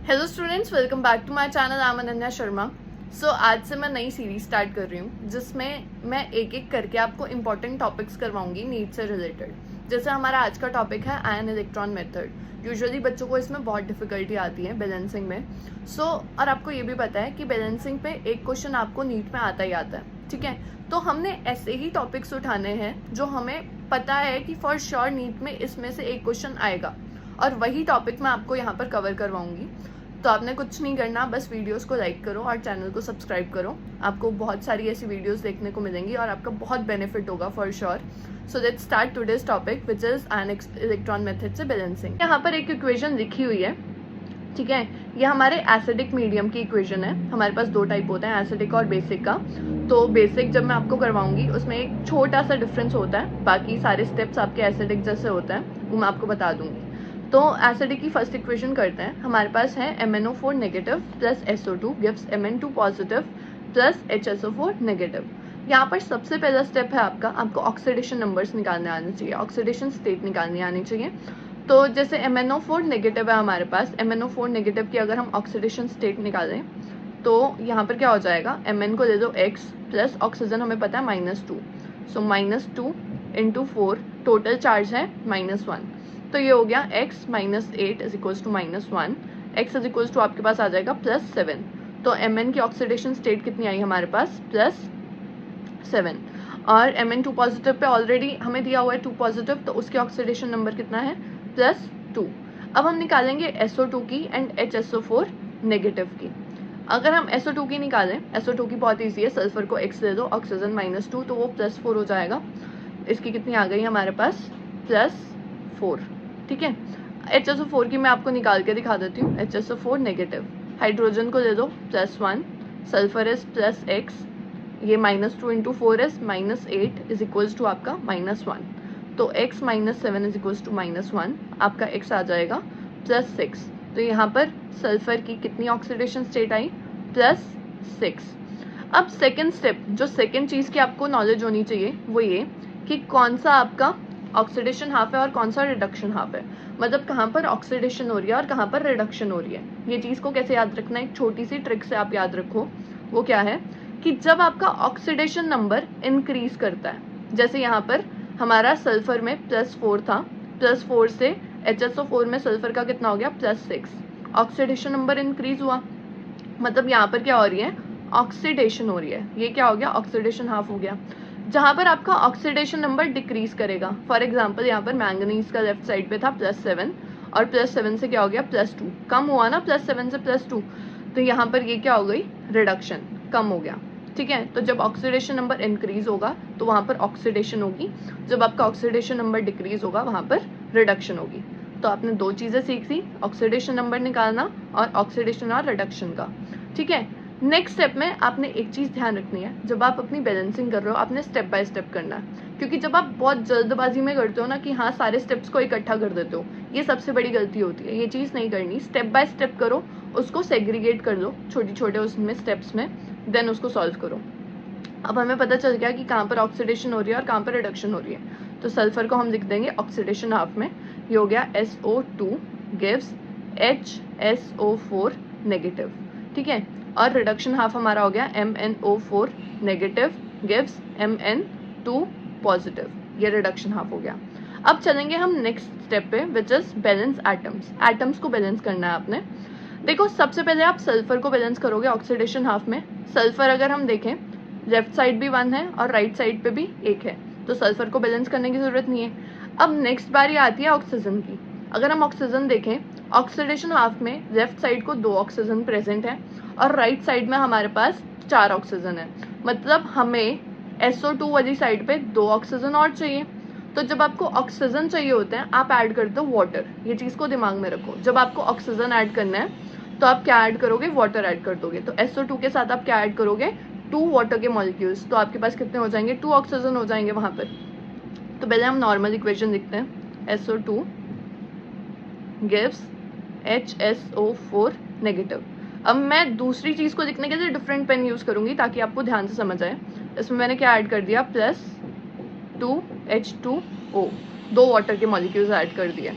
Hello students, welcome back to my channel. I am Ananya Sharma. आज से मैं नई सीरीज स्टार्ट कर रही हूँ जिसमें मैं एक एक करके आपको इंपॉर्टेंट टॉपिक्स करवाऊंगी नीट से रिलेटेड। जैसे हमारा आज का टॉपिक है आयन इलेक्ट्रॉन मेथड। यूजुअली बच्चों को इसमें बहुत डिफिकल्टी आती है बैलेंसिंग में। और आपको ये भी पता है कि बैलेंसिंग पे एक क्वेश्चन आपको नीट में आता ही आता है, ठीक है। तो हमने ऐसे ही टॉपिक्स उठाने हैं जो हमें पता है कि फॉर श्योर नीट में इसमें से एक क्वेश्चन आएगा, और वही टॉपिक मैं आपको यहाँ पर कवर करवाऊंगी। तो आपने कुछ नहीं करना, बस वीडियोस को लाइक करो और चैनल को सब्सक्राइब करो। आपको बहुत सारी ऐसी वीडियोस देखने को मिलेंगी और आपका बहुत बेनिफिट होगा for sure. So let's start today's topic which is ion electron method से बैलेंसिंग। यहाँ पर एक इक्वेशन लिखी हुई है, ठीक है। ये हमारे एसिडिक मीडियम की इक्वेशन है। हमारे पास दो टाइप होते हैं, एसिडिक और बेसिक का। तो बेसिक जब मैं आपको करवाऊंगी उसमें एक छोटा सा डिफरेंस होता है, बाकी सारे स्टेप्स आपके एसिडिक जैसे होते हैं वो मैं आपको बता दूंगी। तो एसिडिक की फर्स्ट इक्वेशन करते हैं। हमारे पास है MnO4 negative plus SO2 gives Mn2 positive plus HSO4 negative. यहाँ पर सबसे पहला स्टेप है आपको ऑक्सीडेशन नंबर्स निकालने आने चाहिए, ऑक्सीडेशन स्टेट निकालनी आनी चाहिए। तो जैसे MnO4 नेगेटिव है हमारे पास, MnO4 नेगेटिव की अगर हम ऑक्सीडेशन स्टेट निकालें तो यहाँ पर क्या हो जाएगा, Mn को ले दो x प्लस ऑक्सीजन हमें पता है -2, सो -2 × 4, टोटल चार्ज है -1। तो ये हो गया x - 8 is equals to -1, x is equals to आपके पास आ जाएगा +7। तो Mn की ऑक्सीडेशन स्टेट कितनी आई हमारे पास, +7। और Mn2 पॉजिटिव पे ऑलरेडी हमें दिया हुआ है 2 पॉजिटिव, तो उसकी ऑक्सीडेशन नंबर कितना है, +2। अब हम निकालेंगे SO2 की एंड HSO4 नेगेटिव की। अगर हम SO2 की निकालें, SO2 की बहुत ईजी है, सल्फर को x ले दो, ऑक्सीजन -2, तो वो +4 हो जाएगा। इसकी कितनी आ गई हमारे पास, +4, ठीक है। HSO4 की मैं आपको निकाल के दिखा देती हूँ। HSO4 नेगेटिव, हाइड्रोजन को ले दो +1, सल्फर इज +x, ये -2 × 4 इज -8 इज इक्वल्स टू आपका -1। तो x - 7 इज इक्वल्स टू -1, आपका x आ जाएगा +6। तो यहाँ पर सल्फर की कितनी ऑक्सीडेशन स्टेट आई, +6। अब सेकेंड स्टेप, जो सेकेंड चीज़ की आपको नॉलेज होनी चाहिए वो ये कि कौन सा आपका ऑक्सीडेशन हाफ है और कौन सा रिडक्शन हाफ है। मतलब कहाँ पर ऑक्सीडेशन हो रही है और कहाँ पर रिडक्शन हो रही है। ये चीज़ को कैसे याद रखना है, एक छोटी सी ट्रिक से आप याद रखो। वो क्या है कि जब आपका ऑक्सीडेशन नंबर इंक्रीज करता है, जैसे यहाँ पर हमारा सल्फर में +4 था, +4 से HSO4 में सल्फर का कितना हो गया, +6। ऑक्सीडेशन नंबर इंक्रीज हुआ, मतलब यहाँ पर क्या हो रही है, ऑक्सीडेशन हो रही है। ये क्या हो गया, ऑक्सीडेशन हाफ हो गया। जहाँ पर आपका ऑक्सीडेशन नंबर डिक्रीज करेगा, फॉर एग्जांपल यहाँ पर मैंगनीज का लेफ्ट साइड पे था +7, और +7 से क्या हो गया, +2, कम हुआ ना, +7 से +2, तो यहाँ पर ये क्या हो गई, रिडक्शन, कम हो गया, ठीक है। तो जब ऑक्सीडेशन नंबर इंक्रीज होगा तो वहाँ पर ऑक्सीडेशन होगी, जब आपका ऑक्सीडेशन नंबर डिक्रीज होगा वहाँ पर रिडक्शन होगी। तो आपने दो चीज़ें सीख ली, ऑक्सीडेशन नंबर निकालना और ऑक्सीडेशन और रिडक्शन का, ठीक है। नेक्स्ट स्टेप में आपने एक चीज़ ध्यान रखनी है, जब आप अपनी बैलेंसिंग कर रहे हो आपने स्टेप बाय स्टेप करना है। क्योंकि जब आप बहुत जल्दबाजी में करते हो ना कि हाँ सारे स्टेप्स को इकट्ठा कर देते हो, ये सबसे बड़ी गलती होती है। ये चीज़ नहीं करनी, स्टेप बाय स्टेप करो, उसको सेग्रीगेट कर लो छोटे छोटे उसमें स्टेप्स में, देन उसको सॉल्व करो। अब हमें पता चल गया कि कहाँ पर ऑक्सीडेशन हो रही है और कहाँ पर रिडक्शन हो रही है। तो सल्फर को हम लिख देंगे ऑक्सीडेशन हाफ में, ये हो गया SO2 गिव्स HSO4 नेगेटिव, ठीक है। और रिडक्शन हाफ हमारा हो गया MnO4 negative gives Mn2 positive, ये रिडक्शन हाफ हो गया। अब चलेंगे हम नेक्स्ट स्टेप पे which is balance atoms. Atoms को बैलेंस करना है आपने। देखो सबसे पहले आप सल्फर को बैलेंस करोगे ऑक्सीडेशन हाफ में। सल्फर अगर हम देखें, लेफ्ट साइड भी 1 है और राइट साइड पे भी 1 है, तो सल्फर को बैलेंस करने की जरूरत नहीं है। अब नेक्स्ट बारी आती है ऑक्सीजन की। अगर हम ऑक्सीजन देखें, ऑक्सीडेशन हाफ में लेफ्ट साइड को 2 ऑक्सीजन प्रेजेंट है और राइट साइड में हमारे पास 4 ऑक्सीजन है, मतलब हमें SO2 वाली साइड पे 2 ऑक्सीजन और चाहिए। तो जब आपको ऑक्सीजन चाहिए होते हैं आप ऐड कर दो वाटर, ये चीज़ को दिमाग में रखो। जब आपको ऑक्सीजन ऐड करना है तो आप क्या ऐड करोगे, वाटर ऐड कर दोगे। तो SO2 के साथ आप क्या ऐड करोगे, 2 वाटर के मॉलिक्यूल्स, तो आपके पास कितने हो जाएंगे, 2 ऑक्सीजन हो जाएंगे वहाँ पर। तो पहले हम नॉर्मल इक्वेशन लिखते हैं, SO2 गिव्स HSO4 नेगेटिव। अब मैं दूसरी चीज़ को लिखने के लिए डिफरेंट पेन यूज़ करूंगी ताकि आपको ध्यान से समझ आए। इसमें मैंने क्या ऐड कर दिया, +2H2O, 2 वाटर के मॉलिक्यूल्स ऐड कर दिए।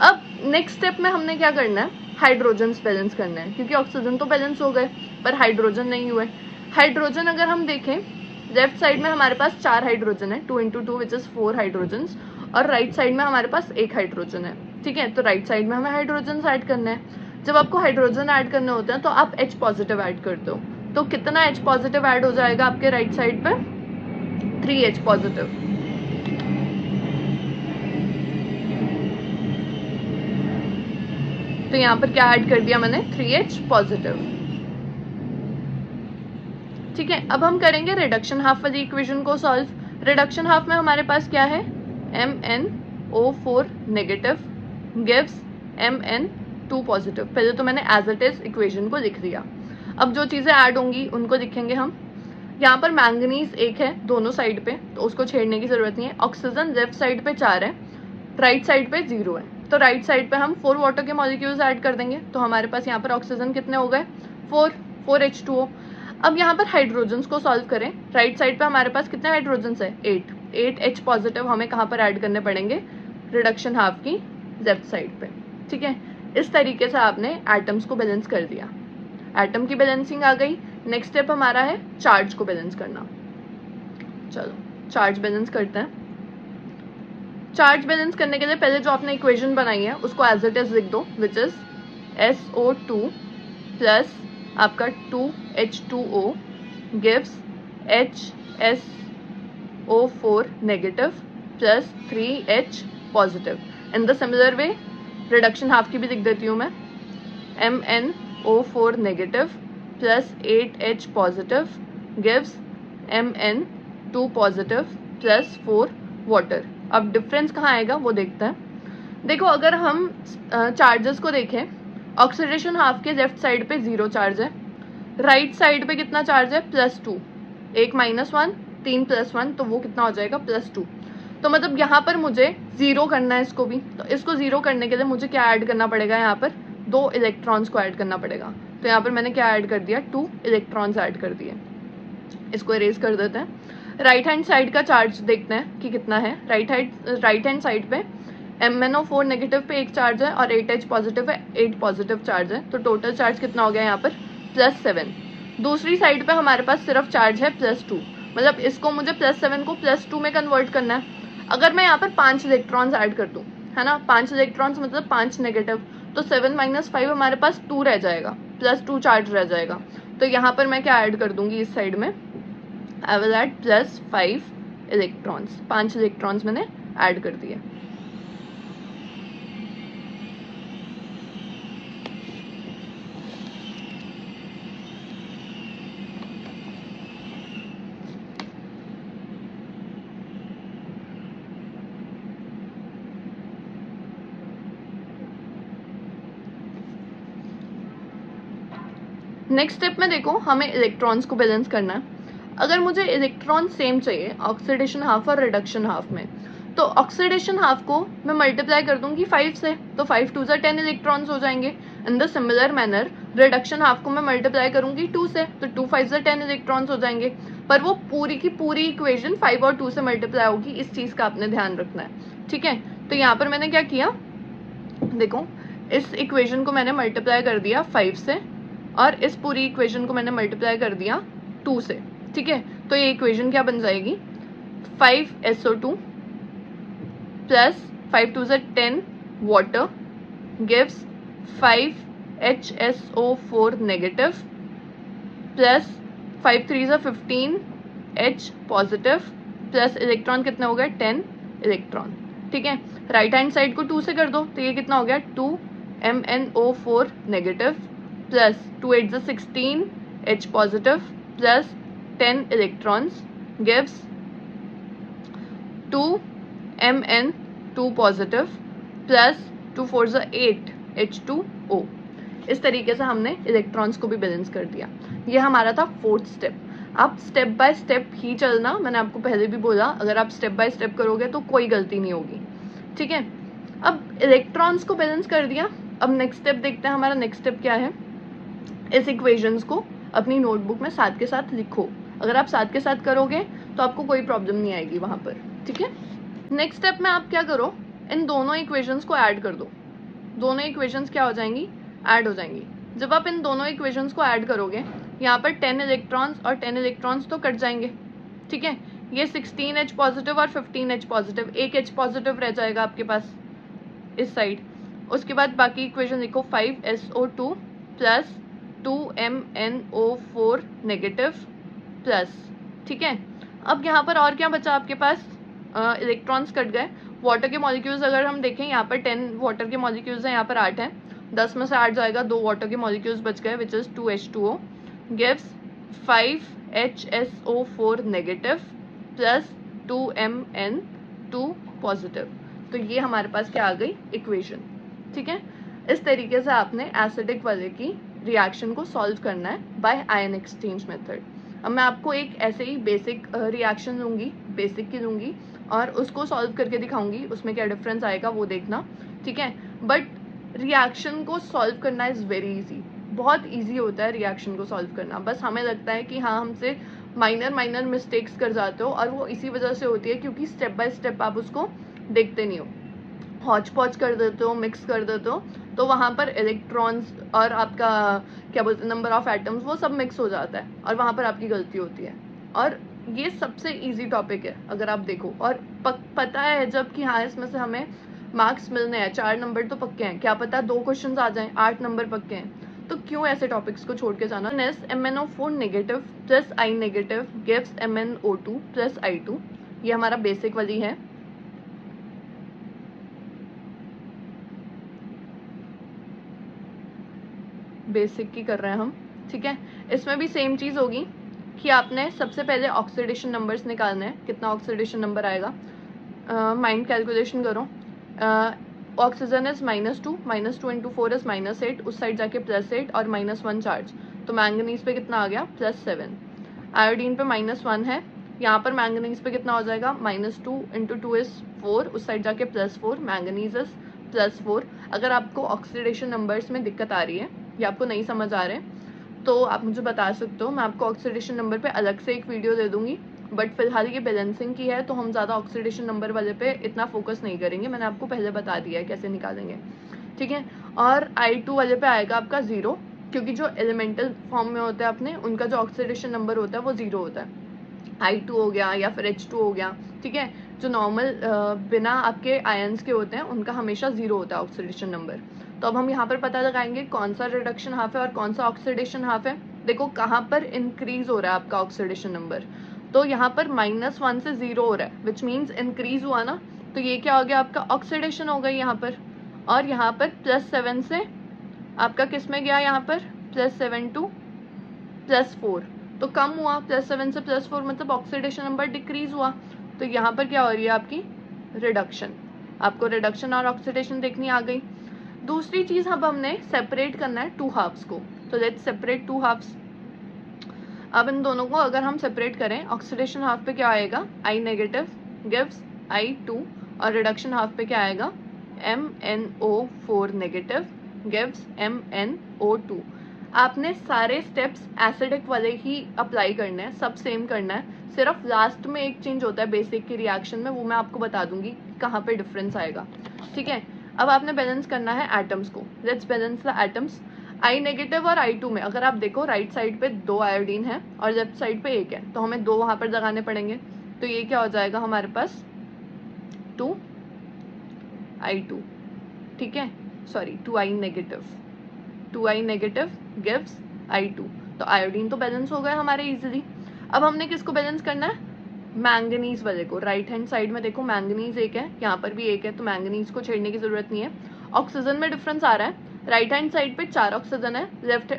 अब नेक्स्ट स्टेप में हमने क्या करना है, हाइड्रोजन्स बैलेंस करने हैं, क्योंकि ऑक्सीजन तो बैलेंस हो गए पर हाइड्रोजन नहीं हुए। हाइड्रोजन अगर हम देखें, लेफ्ट साइड में हमारे पास 4 हाइड्रोजन है, 2 × 2 विच इज 4 हाइड्रोजन्स, और राइट साइड में हमारे पास 1 हाइड्रोजन है। ठीक है, तो राइट साइड में हमें हाइड्रोजन ऐड करने हैं। जब आपको हाइड्रोजन ऐड करने होते हैं तो आप H पॉजिटिव ऐड करते हो, तो कितना H पॉजिटिव ऐड हो जाएगा आपके राइट साइड पे? 3H positive. तो यहाँ पर क्या ऐड कर दिया मैंने? 3H positive. ठीक है, अब हम करेंगे रिडक्शन हाफ वाली इक्वेशन को सॉल्व। रिडक्शन हाफ में हमारे पास क्या है? MnO4 negative gives Mn2 positive. पहले तो मैंने एज इट इज इक्वेशन को लिख दिया। अब जो चीजें ऐड होंगी उनको लिखेंगे हम। यहाँ पर मैंगनीज 1 है दोनों साइड पे, तो उसको छेड़ने की जरूरत नहीं है। ऑक्सीजन लेफ्ट साइड पे 4 है, राइट साइड पे 0 है, तो राइट साइड पे हम 4 वाटर के मॉलिक्यूल्स ऐड कर देंगे। तो हमारे पास यहाँ पर ऑक्सीजन कितने हो गए? 4H2O। अब यहाँ पर हाइड्रोजन्स को सॉल्व करें। राइट साइड पे हमारे पास कितने हाइड्रोजन्स है? 8H पॉजिटिव हमें कहाँ पर ऐड करने पड़ेंगे? रिडक्शन हाफ की लेफ्ट साइड पे। ठीक है, इस तरीके से आपने एटम्स को बैलेंस कर दिया। एटम की बैलेंसिंग आ गई। नेक्स्ट स्टेप हमारा है चार्ज को बैलेंस करना। चलो चार्ज बैलेंस करते हैं। चार्ज बैलेंस करने के लिए पहले जो आपने इक्वेशन बनाई है उसको एज इट इज लिख दो, विच इज SO2 प्लस आपका 2H2O gives HSO4 negative plus 3H positive. In the similar way reduction half की भी लिख देती हूँ मैं। MnO4 negative plus 8H positive gives Mn2 positive plus 4 water. अब डिफरेंस कहाँ आएगा वो देखते हैं। देखो, अगर हम चार्जेस को देखें, ऑक्सीडेशन हाफ के लेफ्ट साइड पे 0 चार्ज है, राइट साइड पे कितना चार्ज है? +2। 1 - 1 3 + 1, तो वो कितना हो जाएगा? +2। तो मतलब यहाँ पर मुझे 0 करना है इसको भी, तो इसको 0 करने के लिए मुझे क्या ऐड करना पड़ेगा? यहाँ पर 2 इलेक्ट्रॉन्स को ऐड करना पड़ेगा। तो यहाँ पर मैंने क्या ऐड कर दिया? 2 इलेक्ट्रॉन्स ऐड कर दिए। इसको इरेज कर देते हैं। राइट हैंड साइड का चार्ज देखते हैं कि कितना है। राइट हैंड साइड पे MnO4 नेगेटिव पे 1 चार्ज है और 8H पॉजिटिव है, 8 पॉजिटिव चार्ज है, तो टोटल चार्ज कितना हो गया यहाँ पर? +7। दूसरी साइड पे हमारे पास सिर्फ चार्ज है +2, मतलब इसको मुझे +7 को +2 में कन्वर्ट करना है। अगर मैं यहाँ पर 5 इलेक्ट्रॉन्स ऐड कर दूँ, है ना, 5 इलेक्ट्रॉन्स मतलब 5 नेगेटिव, तो 7 - 5 हमारे पास 2 रह जाएगा, +2 चार्ज रह जाएगा। तो यहाँ पर मैं क्या ऐड कर दूंगी इस साइड में? I will add +5 electrons. 5 electrons मैंने ऐड कर दिए। नेक्स्ट स्टेप में देखो, हमें इलेक्ट्रॉन्स को बैलेंस करना है। अगर मुझे इलेक्ट्रॉन सेम चाहिए ऑक्सीडेशन हाफ और रिडक्शन हाफ में, तो ऑक्सीडेशन हाफ को मैं मल्टीप्लाई कर दूंगी 5 से, तो 5 × 2 = 10 इलेक्ट्रॉन्स हो जाएंगे। In the similar manner reduction half को मैं मल्टीप्लाई करूंगी 2 से, तो 2 × 5 = 10 इलेक्ट्रॉन्स हो जाएंगे। पर वो पूरी की पूरी इक्वेशन 5 और 2 से मल्टीप्लाई होगी, इस चीज का आपने ध्यान रखना है। ठीक है, तो यहाँ पर मैंने क्या किया? देखो, इस इक्वेशन को मैंने मल्टीप्लाई कर दिया 5 से और इस पूरी इक्वेशन को मैंने मल्टीप्लाई कर दिया 2 से। ठीक है, तो ये इक्वेशन क्या बन जाएगी? 5SO2 plus 5 × 2 = 10 water gives 5HSO4 negative plus 5 × 3 = 15 H positive plus electron कितने हो गए? 10 इलेक्ट्रॉन। ठीक है, राइट हैंड साइड को 2 से कर दो, तो ये कितना हो गया? 2 MnO4 negative plus 2 × 8 = 16 H positive plus 10 electrons gives 2 Mn2 positive plus 2 × 4 = 8 H2O। इस तरीके से हमने इलेक्ट्रॉन्स को भी बैलेंस कर दिया। ये हमारा था 4th स्टेप। आप स्टेप बाय स्टेप ही चलना, मैंने आपको पहले भी बोला, अगर आप स्टेप बाय स्टेप करोगे तो कोई गलती नहीं होगी। ठीक है, अब इलेक्ट्रॉन्स को बैलेंस कर दिया। अब नेक्स्ट स्टेप देखते हैं, हमारा नेक्स्ट स्टेप क्या है। इस इक्वेशंस को अपनी नोटबुक में साथ के साथ लिखो। अगर आप साथ के साथ करोगे तो आपको कोई प्रॉब्लम नहीं आएगी वहां पर। ठीक है, नेक्स्ट स्टेप में आप क्या करो, इन दोनों इक्वेशंस को ऐड कर दो। दोनों इक्वेशंस क्या हो जाएंगी? ऐड हो जाएंगी। जब आप इन दोनों इक्वेशंस को ऐड करोगे, यहाँ पर 10 इलेक्ट्रॉन्स और 10 इलेक्ट्रॉन्स तो कट जाएंगे, ठीक है। ये 16H पॉजिटिव और 15H पॉजिटिव, एक H पॉजिटिव रह जाएगा आपके पास इस साइड। उसके बाद बाकी इक्वेशन देखो, 5SO2 plus 2MnO4 negative plus, ठीक है। अब यहाँ पर और क्या बचा आपके पास, इलेक्ट्रॉन्स कट गए। वाटर के मॉलिक्यूल्स अगर हम देखें, यहाँ पर 10 वाटर के मॉलिक्यूल्स हैं, यहाँ पर 8 हैं, 10 में से 8 जाएगा, 2 वाटर के मॉलिक्यूल्स बच गए which is 2H2O gives 5HSO4 negative plus 2Mn2 positive. तो ये हमारे पास क्या आ गई, इक्वेशन, ठीक है। इस तरीके से आपने एसिडिक वाले की रिएक्शन को सॉल्व करना है बाय आयन एक्सचेंज मेथड। अब मैं आपको एक ऐसे ही बेसिक रिएक्शन लूँगी, बेसिक की लूँगी और उसको सॉल्व करके दिखाऊंगी, उसमें क्या डिफरेंस आएगा वो देखना, ठीक है। बट रिएक्शन को सॉल्व करना इज़ वेरी इजी, बहुत इजी होता है रिएक्शन को सॉल्व करना। बस हमें लगता है कि हाँ, हमसे माइनर मिस्टेक्स कर जाते हो, और वो इसी वजह से होती है क्योंकि स्टेप बाय स्टेप आप उसको देखते नहीं हो, हौच पौच कर देते हो, मिक्स कर देते हो, तो वहाँ पर इलेक्ट्रॉन्स और आपका क्या बोलते हैं नंबर ऑफ एटम्स, वो सब मिक्स हो जाता है और वहाँ पर आपकी गलती होती है। और ये सबसे इजी टॉपिक है अगर आप देखो, और पता है जब कि हाँ इसमें से हमें मार्क्स मिलने हैं, 4 नंबर तो पक्के हैं, क्या पता 2 क्वेश्चन आ जाएं, 8 नंबर पक्के हैं, तो क्यों ऐसे टॉपिक्स को छोड़ के जाना। MnO4 negative plus I negative gives MnO2 plus I2, ये हमारा बेसिक वाली है। बेसिक की कर रहे हैं हम, ठीक है। इसमें भी सेम चीज़ होगी कि आपने सबसे पहले ऑक्सीडेशन नंबर्स निकालने हैं, कितना ऑक्सीडेशन नंबर आएगा, माइंड कैलकुलेशन करो। ऑक्सीजन इज -2, -2 इंटू 4 इज -8, उस साइड जाके +8 और -1 चार्ज, तो मैंगनीज पे कितना आ गया, +7। आयोडीन पे -1 है, यहाँ पर मैंगनीज पे कितना हो जाएगा, -2 इंटू 2 इज 4, उस साइड जाके +4, मैंगनीज इज +4। अगर आपको ऑक्सीडेशन नंबर्स में दिक्कत आ रही है या आपको नहीं समझ आ रहे हैं तो आप मुझे बता सकते हो, मैं आपको ऑक्सीडेशन नंबर पे अलग से एक वीडियो दे दूंगी। बट फिलहाल ये बैलेंसिंग की है तो हम ज़्यादा ऑक्सीडेशन नंबर वाले पे इतना फोकस नहीं करेंगे, मैंने आपको पहले बता दिया है कैसे निकालेंगे, ठीक है। और I2 वाले पे आएगा आपका 0, क्योंकि जो एलिमेंटल फॉर्म में होता है अपने, उनका जो ऑक्सीडेशन नंबर होता है वो 0 होता है। I2 हो गया या फिर H2 हो गया, ठीक है। जो नॉर्मल बिना आपके आयंस के होते हैं उनका हमेशा 0 होता है ऑक्सीडेशन नंबर। तो अब हम यहाँ पर पता लगाएंगे कौन सा रिडक्शन हाफ है और कौन सा ऑक्सीडेशन हाफ है। देखो कहाँ पर इंक्रीज हो रहा है आपका ऑक्सीडेशन नंबर, तो यहाँ पर -1 से 0 हो रहा है, विच मीन्स इंक्रीज हुआ ना, तो ये क्या हो गया आपका ऑक्सीडेशन हो गई यहाँ पर। और यहाँ पर +7 से आपका किस में गया, यहाँ पर +7 टू +4, तो कम हुआ, +7 से +4 मतलब ऑक्सीडेशन नंबर डिक्रीज हुआ। तो यहाँ पर क्या हो रही है आपकी रिडक्शन, आपको रिडक्शन और ऑक्सीडेशन देखनी आ गई। दूसरी चीज अब हमने सेपरेट करना है 2 हाफ्स को, तो लेट्स सेपरेट 2 हाफ्स। अब इन दोनों को अगर हम सेपरेट करें, ऑक्सीडेशन हाफ पे क्या आएगा, I नेगेटिव गिव्स I2, और रिडक्शन हाफ पे क्या आएगा, MnO4 नेगेटिव गिव्स MnO2। आपने सारे स्टेप्स एसिडिक वाले ही अप्लाई करने हैं, सब सेम करना है, सिर्फ लास्ट में एक चेंज होता है बेसिक की रिएक्शन में, वो मैं आपको बता दूंगी कहाँ पे डिफरेंस आएगा, ठीक है। अब आपने बैलेंस करना है एटम्स को, let's balance the atoms. I negative और I2 में अगर आप देखो राइट साइड पे 2 आयोडीन है और लेफ्ट साइड पे 1 है, तो हमें 2 वहां पर लगाने पड़ेंगे, तो ये क्या हो जाएगा हमारे पास 2I2, ठीक है, sorry 2I negative, 2I negative gives I2। तो आयोडीन तो बैलेंस हो गए हमारे इजीली। अब हमने किसको बैलेंस करना है, मैंगनीज वाले को। राइट हैंड साइड में देखो मैंगनीज 1 है, यहाँ पर भी 1 है, तो मैंगनीज को छेड़ने की जरूरत नहीं है। ऑक्सीजन में डिफरेंस आ रहा है, राइट हैंड साइड पे 4 ऑक्सीजन है, लेफ्ट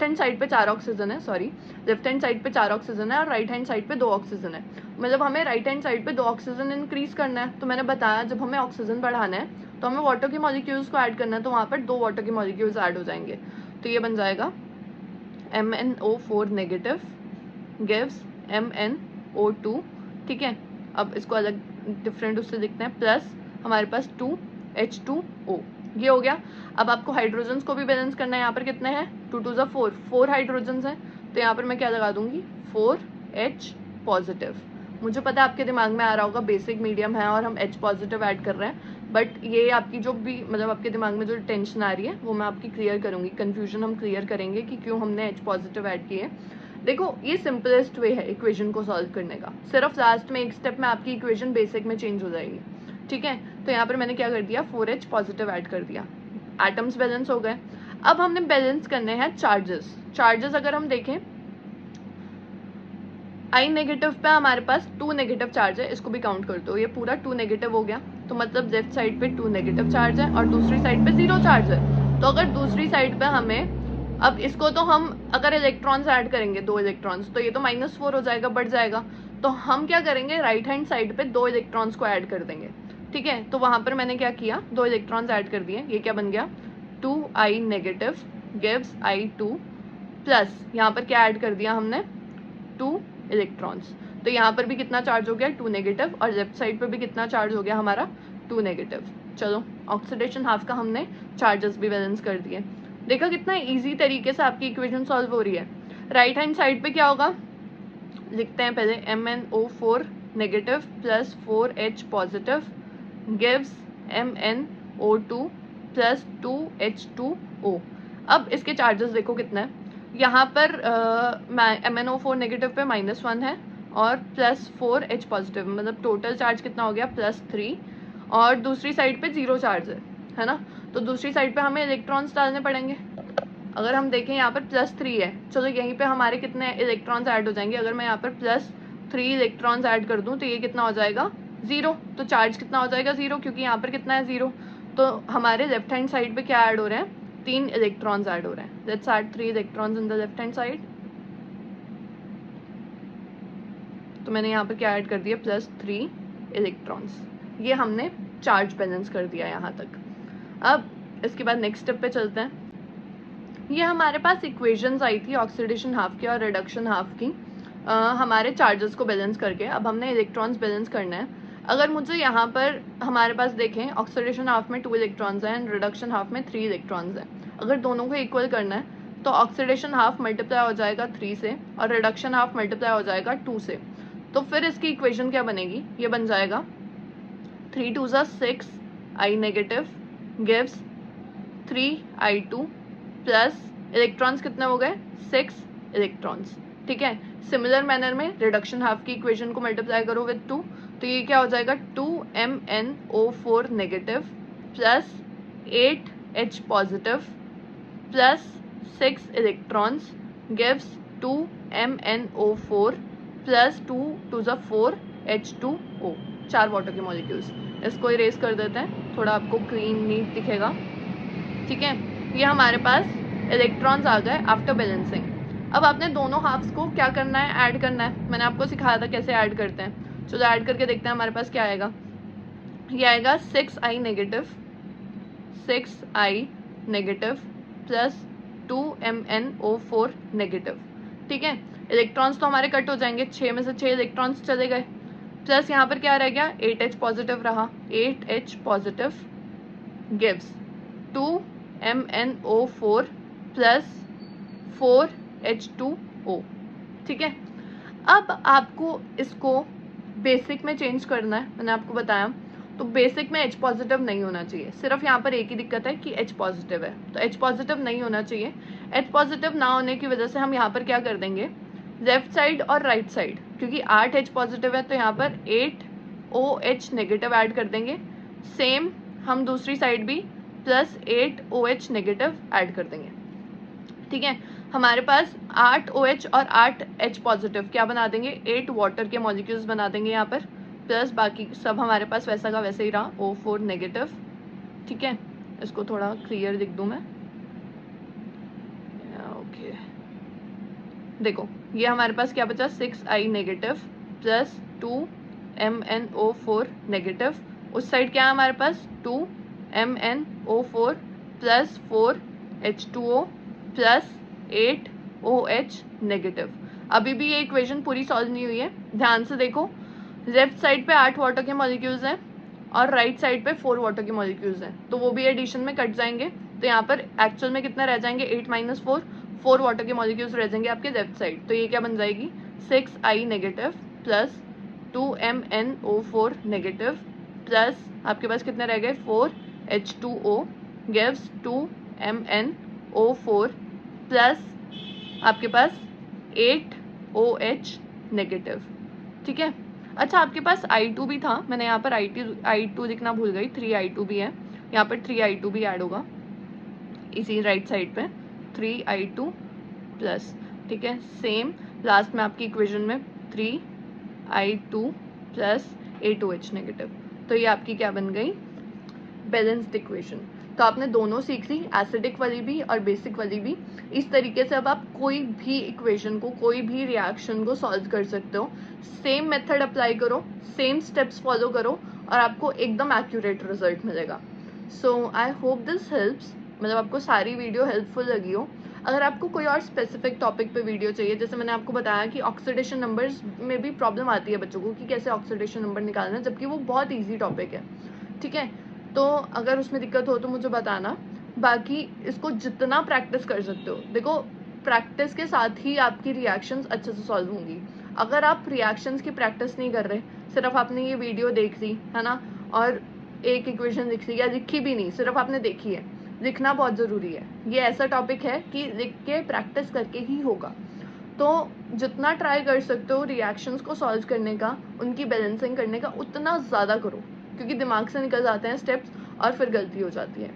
हैंड साइड पे 4 ऑक्सीजन है, सॉरी लेफ्ट हैंड साइड पे 4 ऑक्सीजन है और राइट हैंड साइड पे 2 ऑक्सीजन है। मतलब हमें राइट हैंड साइड पे 2 ऑक्सीजन इंक्रीज करना है, तो मैंने बताया जब हमें ऑक्सीजन बढ़ाना है तो हमें वाटर के मॉलिक्यूल्स को ऐड करना है, तो वहाँ पर 2 वाटर के मॉलिक्यूल्स ऐड हो जाएंगे, तो ये बन जाएगा MnO4 नेगेटिव गिव्स MnO2, ठीक है। अब इसको अलग डिफरेंट उससे लिखते हैं, प्लस हमारे पास 2H2O, ये हो गया। अब आपको हाइड्रोजन्स को भी बैलेंस करना है, यहाँ पर कितने हैं, 2 2 ज़ा 4, 4 हाइड्रोजन्स हैं, तो यहाँ पर मैं क्या लगा दूंगी, 4H पॉजिटिव। मुझे पता है आपके दिमाग में आ रहा होगा बेसिक मीडियम है और हम H पॉजिटिव ऐड कर रहे हैं, बट ये आपकी जो भी मतलब आपके दिमाग में जो टेंशन आ रही है वो मैं आपकी क्लियर करूँगी, कन्फ्यूजन हम क्लियर करेंगे कि क्यों हमने H पॉजिटिव ऐड किए। देखो ये सिंपलेस्ट वे है इक्वेशन को सॉल्व करने का, सिर्फ लास्ट में एक स्टेप में आपकी इक्वेशन बेसिक में चेंज हो जाएगी, ठीक है। तो यहाँ पर मैंने क्या कर दिया, 4H पॉजिटिव ऐड कर दिया, एटम्स बैलेंस हो गए। अब हमने बैलेंस करने हैं चार्जेस। चार्जेस अगर हम देखें, I नेगेटिव पे हमारे पास 2 नेगेटिव चार्ज है, इसको भी काउंट कर दो, ये पूरा 2 नेगेटिव हो गया, तो मतलब लेफ्ट साइड पे 2 नेगेटिव चार्ज है और दूसरी साइड पे 0 चार्ज है। तो अगर दूसरी साइड पे हमें, अब इसको तो हम अगर इलेक्ट्रॉन्स ऐड करेंगे 2 इलेक्ट्रॉन्स, तो ये तो -4 हो जाएगा, बढ़ जाएगा। तो हम क्या करेंगे, राइट हैंड साइड पे 2 इलेक्ट्रॉन्स को ऐड कर देंगे, ठीक है। तो वहां पर मैंने क्या किया, 2 इलेक्ट्रॉन्स ऐड कर दिए, ये क्या बन गया, 2I negative gives I2 plus यहाँ पर क्या ऐड कर दिया हमने, 2 इलेक्ट्रॉन्स। तो यहाँ पर भी कितना चार्ज हो गया, 2 नेगेटिव, और लेफ्ट साइड पर भी कितना चार्ज हो गया हमारा, 2 नेगेटिव। चलो ऑक्सीडेशन हाफ का हमने चार्जेस भी बैलेंस कर दिए। देखा कितना इजी तरीके से आपकी इक्वेशन सॉल्व हो रही है। राइट हैंड साइड पे क्या होगा, लिखते हैं पहले, MnO4 negative plus 4H positive gives MnO2 plus 2H2O। अब इसके चार्जेस देखो कितना है, यहाँ पर MnO4 नेगेटिव पे -1 है और प्लस 4H पॉजिटिव, मतलब टोटल चार्ज कितना हो गया, +3, और दूसरी साइड पे 0 चार्ज है ना। तो दूसरी साइड पे हमें इलेक्ट्रॉन्स डालने पड़ेंगे। अगर हम देखें यहाँ पर +3 है, चलो यहीं पे हमारे कितने इलेक्ट्रॉन्स ऐड हो जाएंगे, अगर मैं यहाँ पर +3 इलेक्ट्रॉन्स ऐड कर दूँ तो ये कितना हो जाएगा, 0। तो चार्ज कितना हो जाएगा, 0, क्योंकि यहाँ पर कितना है, 0। तो हमारे लेफ्ट हैंड साइड पे क्या ऐड हो रहे हैं, 3 इलेक्ट्रॉन्स ऐड हो रहे हैं। Let's add 3 electrons in the left hand side. तो मैंने यहाँ पर क्या ऐड कर दिया, +3 इलेक्ट्रॉन्स। ये हमने चार्ज बैलेंस कर दिया यहाँ तक। अब इसके बाद नेक्स्ट स्टेप पे चलते हैं। ये हमारे पास इक्वेशंस आई थी ऑक्सीडेशन हाफ की और रिडक्शन हाफ की, हमारे चार्जेस को बैलेंस करके। अब हमने इलेक्ट्रॉन्स बैलेंस करना है। अगर मुझे यहाँ पर हमारे पास देखें, ऑक्सीडेशन हाफ में 2 इलेक्ट्रॉन्स हैं एंड रिडक्शन हाफ में 3 इलेक्ट्रॉन्स हैं। अगर दोनों को इक्वल करना है तो ऑक्सीडेशन हाफ मल्टीप्लाई हो जाएगा 3 से और रिडक्शन हाफ मल्टीप्लाई हो जाएगा 2 से। तो फिर इसकी इक्वेशन क्या बनेगी, ये बन जाएगा 3 2 6 I negative gives 3I2 plus electrons कितने हो गए, 6 इलेक्ट्रॉन्स, ठीक है। सिमिलर मैनर में रिडक्शन हाफ की इक्वेशन को मल्टीप्लाई करो विद 2, तो ये क्या हो जाएगा, 2MnO4 negative plus 8H positive plus 6 electrons gives 2MnO4 plus 2 2 4 H2O, 4 water के मॉलिक्यूल्स। इसको इरेज कर देते हैं, थोड़ा आपको क्लीन नीट दिखेगा, ठीक है। ये हमारे पास इलेक्ट्रॉन्स आ गए आफ्टर बैलेंसिंग। अब आपने दोनों हाफ्स को क्या करना है, ऐड करना है। मैंने आपको सिखाया था कैसे ऐड करते हैं, चलो ऐड करके देखते हैं हमारे पास क्या आएगा। ये आएगा 6I negative plus 2MnO4 negative, ठीक है। इलेक्ट्रॉन्स तो हमारे कट हो जाएंगे, 6 में से 6 इलेक्ट्रॉन्स चले गए, प्लस यहाँ पर क्या रह गया, 8H पॉजिटिव रहा, 8H positive gives 2MnO4 plus 4H2O, ठीक है। अब आपको इसको बेसिक में चेंज करना है, मैंने आपको बताया। तो बेसिक में H पॉजिटिव नहीं होना चाहिए, सिर्फ यहाँ पर एक ही दिक्कत है कि H पॉजिटिव है, तो H पॉजिटिव नहीं होना चाहिए। H पॉजिटिव ना होने की वजह से हम यहाँ पर क्या कर देंगे, लेफ्ट साइड और राइट साइड, क्योंकि 8H पॉजिटिव है तो यहाँ पर 8OH नेगेटिव ऐड कर देंगे। सेम हम दूसरी साइड भी प्लस 8OH नेगेटिव ऐड कर देंगे, ठीक है। हमारे पास 8OH और 8H पॉजिटिव क्या बना देंगे, 8 वाटर के मॉलिक्यूल्स बना देंगे यहाँ पर, प्लस बाकी सब हमारे पास वैसा का वैसे ही रहा, O4 नेगेटिव, ठीक है। इसको थोड़ा क्लियर लिख दूँ मैं, ओके। देखो ये हमारे पास क्या बचा, 6I negative plus 2MnO4 negative. उस साइड क्या है हमारे पास, 2MnO4 plus 4H2O plus 8OH negative. अभी भी ये इक्वेशन पूरी सॉल्व नहीं हुई है, ध्यान से देखो। लेफ्ट साइड पे 8 वाटर के मॉलिक्यूल्स हैं और राइट साइड पे 4 वाटर के मॉलिक्यूल्स हैं, तो वो भी एडिशन में कट जाएंगे। तो यहाँ पर एक्चुअल में कितना रह जाएंगे, 8 - 4 वाटर के मॉलिक्यूल्स रह जाएंगे आपके लेफ्ट साइड। तो ये क्या बन जाएगी, 6I negative plus 2MnO4 negative plus आपके पास कितने रह गए 4H2O गिव्स 2MnO4 प्लस आपके पास 8OH नेगेटिव, ठीक है। अच्छा आपके पास I2 भी था, मैंने यहाँ पर I2 लिखना भूल गई, 3I2 भी है, यहाँ पर 3I2 भी ऐड होगा इसी राइट साइड पे, 3I2 प्लस, ठीक है। सेम लास्ट में आपकी इक्वेशन में 3I2 प्लस 8OH नेगेटिव, तो ये आपकी क्या बन गई बैलेंस्ड इक्वेशन। तो आपने दोनों सीख ली, एसिडिक वाली भी और बेसिक वाली भी। इस तरीके से अब आप कोई भी इक्वेशन को, कोई भी रिएक्शन को सॉल्व कर सकते हो। सेम मेथड अप्लाई करो, सेम स्टेप्स फॉलो करो और आपको एकदम एक्यूरेट रिजल्ट मिलेगा। सो आई होप दिस हेल्प्स, मतलब आपको सारी वीडियो हेल्पफुल लगी हो। अगर आपको कोई और स्पेसिफिक टॉपिक पे वीडियो चाहिए, जैसे मैंने आपको बताया कि ऑक्सीडेशन नंबर्स में भी प्रॉब्लम आती है बच्चों को कि कैसे ऑक्सीडेशन नंबर निकालना, जबकि वो बहुत ईजी टॉपिक है, ठीक है। तो अगर उसमें दिक्कत हो तो मुझे बताना। बाकी इसको जितना प्रैक्टिस कर सकते हो, देखो प्रैक्टिस के साथ ही आपकी रिएक्शंस अच्छे से सॉल्व होंगी। अगर आप रिएक्शंस की प्रैक्टिस नहीं कर रहे, सिर्फ आपने ये वीडियो देख ली है ना, और एक इक्वेशन लिख ली या लिखी भी नहीं, सिर्फ आपने देखी है, लिखना बहुत ज़रूरी है। ये ऐसा टॉपिक है कि लिख के प्रैक्टिस करके ही होगा। तो जितना ट्राई कर सकते हो रिएक्शंस को सॉल्व करने का, उनकी बैलेंसिंग करने का, उतना ज़्यादा करो, क्योंकि दिमाग से निकल जाते हैं स्टेप्स और फिर गलती हो जाती है।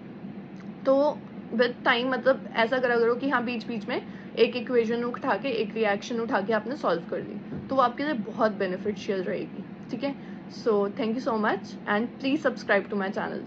तो विद टाइम मतलब ऐसा करा करो कि हाँ बीच बीच में एक इक्वेशन उठा के, एक रिएक्शन उठा के आपने सॉल्व कर ली, तो वो आपके लिए बहुत बेनिफिशियल रहेगी, ठीक है। So thank you so much and please subscribe to my channel.